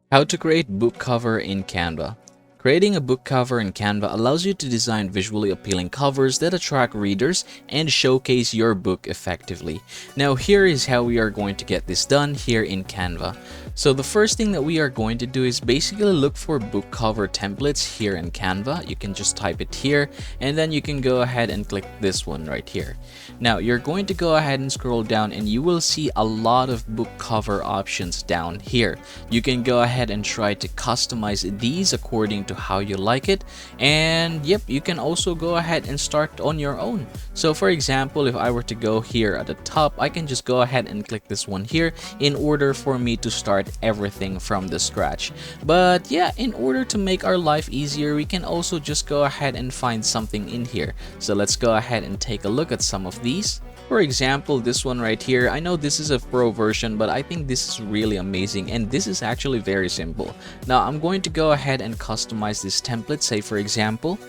How to create book cover in Canva. Creating a book cover in Canva allows you to design visually appealing covers that attract readers and showcase your book effectively. Now here is how we are going to get this done here in Canva. So the first thing that we are going to do is basically look for book cover templates here in Canva. You can just type it here and then you can go ahead and click this one right here. Now you're going to go ahead and scroll down and you will see a lot of book cover options down here. You can go ahead and try to customize these according to how you like it, and yep, you can also go ahead and start on your own. So for example, if I were to go here at the top, I can just go ahead and click this one here in order for me to start everything from the scratch. But yeah, in order to make our life easier, we can also just go ahead and find something in here. So let's go ahead and take a look at some of these. For example, this one right here, I know this is a pro version, but I think this is really amazing and this is actually very simple. Now I'm going to go ahead and customize this template, say for example,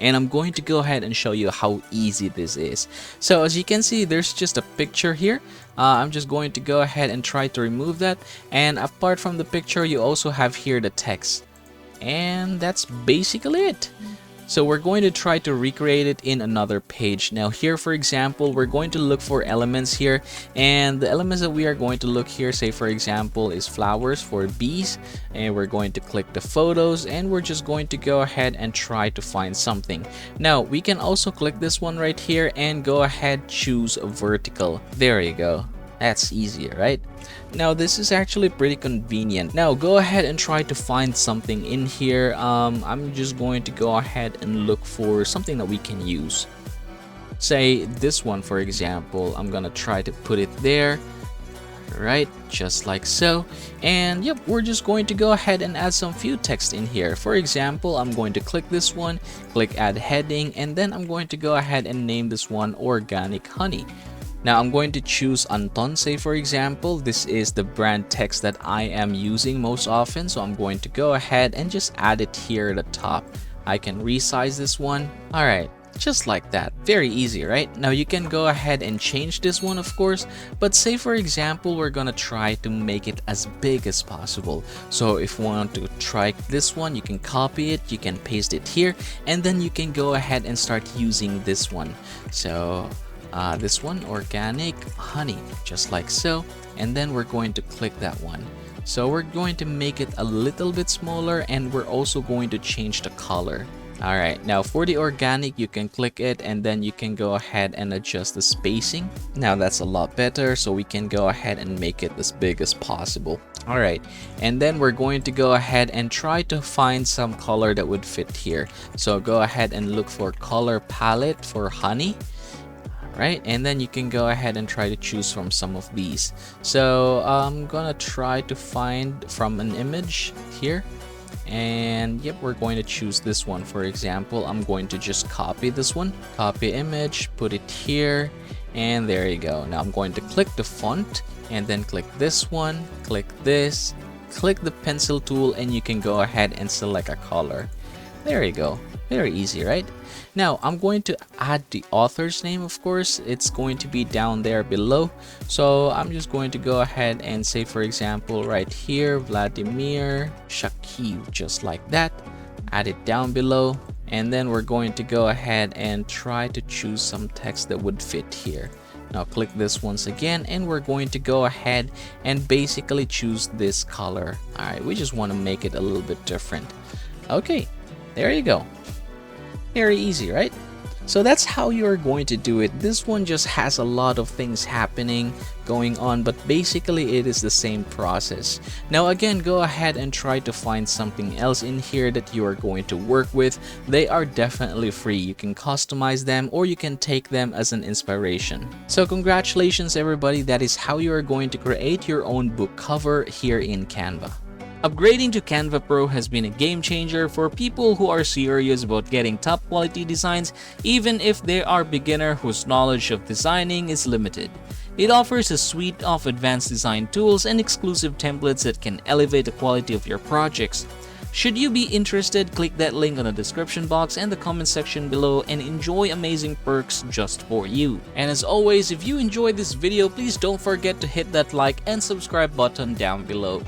and I'm going to go ahead and show you how easy this is. So as you can see, there's just a picture here. I'm just going to go ahead and try to remove that, and apart from the picture, you also have here the text, and that's basically it. So we're going to try to recreate it in another page. Now here, for example, we're going to look for elements here, and the elements that we are going to look here, say for example, is flowers for bees, and we're going to click the photos and we're just going to go ahead and try to find something. Now we can also click this one right here and go ahead, choose vertical. There you go. That's easier, right? Now this is actually pretty convenient. Now go ahead and try to find something in here. I'm just going to go ahead and look for something that we can use. Say this one, for example. I'm gonna try to put it there, right, just like so. And yep, we're just going to go ahead and add some few text in here. For example, I'm going to click this one, click add heading, and then I'm going to go ahead and name this one organic honey. Now I'm going to choose Anton, say for example. This is the brand text that I am using most often, so I'm going to go ahead and just add it here at the top. I can resize this one. All right, just like that. Very easy, right? Now you can go ahead and change this one, of course, but say for example, we're gonna try to make it as big as possible. So if you want to try this one, you can copy it, you can paste it here, and then you can go ahead and start using this one. So this one, organic honey, just like so, and then we're going to click that one. So we're going to make it a little bit smaller, and we're also going to change the color. All right, now for the organic, you can click it and then you can go ahead and adjust the spacing. Now that's a lot better, so we can go ahead and make it as big as possible. All right, and then we're going to go ahead and try to find some color that would fit here. So go ahead and look for color palette for honey. Right, and then you can go ahead and try to choose from some of these. So I'm gonna try to find from an image here, and yep, we're going to choose this one. For example, I'm going to just copy this one, copy image, put it here, and there you go. Now I'm going to click the font and then click this one, click this, click the pencil tool, and you can go ahead and select a color. There you go. Very easy, right? Now I'm going to add the author's name. Of course, it's going to be down there below, so I'm just going to go ahead and say, for example, right here, Vladimir Shakiv, just like that. Add it down below, and then we're going to go ahead and try to choose some text that would fit here. Now click this once again, and we're going to go ahead and basically choose this color. All right, we just want to make it a little bit different. Okay, there you go. Very easy, right? So that's how you're going to do it. This one just has a lot of things happening going on, but basically it is the same process. Now again, go ahead and try to find something else in here that you are going to work with. They are definitely free. You can customize them or you can take them as an inspiration. So congratulations everybody, that is how you are going to create your own book cover here in Canva. Upgrading to Canva Pro has been a game changer for people who are serious about getting top quality designs, even if they are beginner whose knowledge of designing is limited. It offers a suite of advanced design tools and exclusive templates that can elevate the quality of your projects. Should you be interested, click that link on the description box and the comment section below and enjoy amazing perks just for you. And as always, if you enjoyed this video, please don't forget to hit that like and subscribe button down below.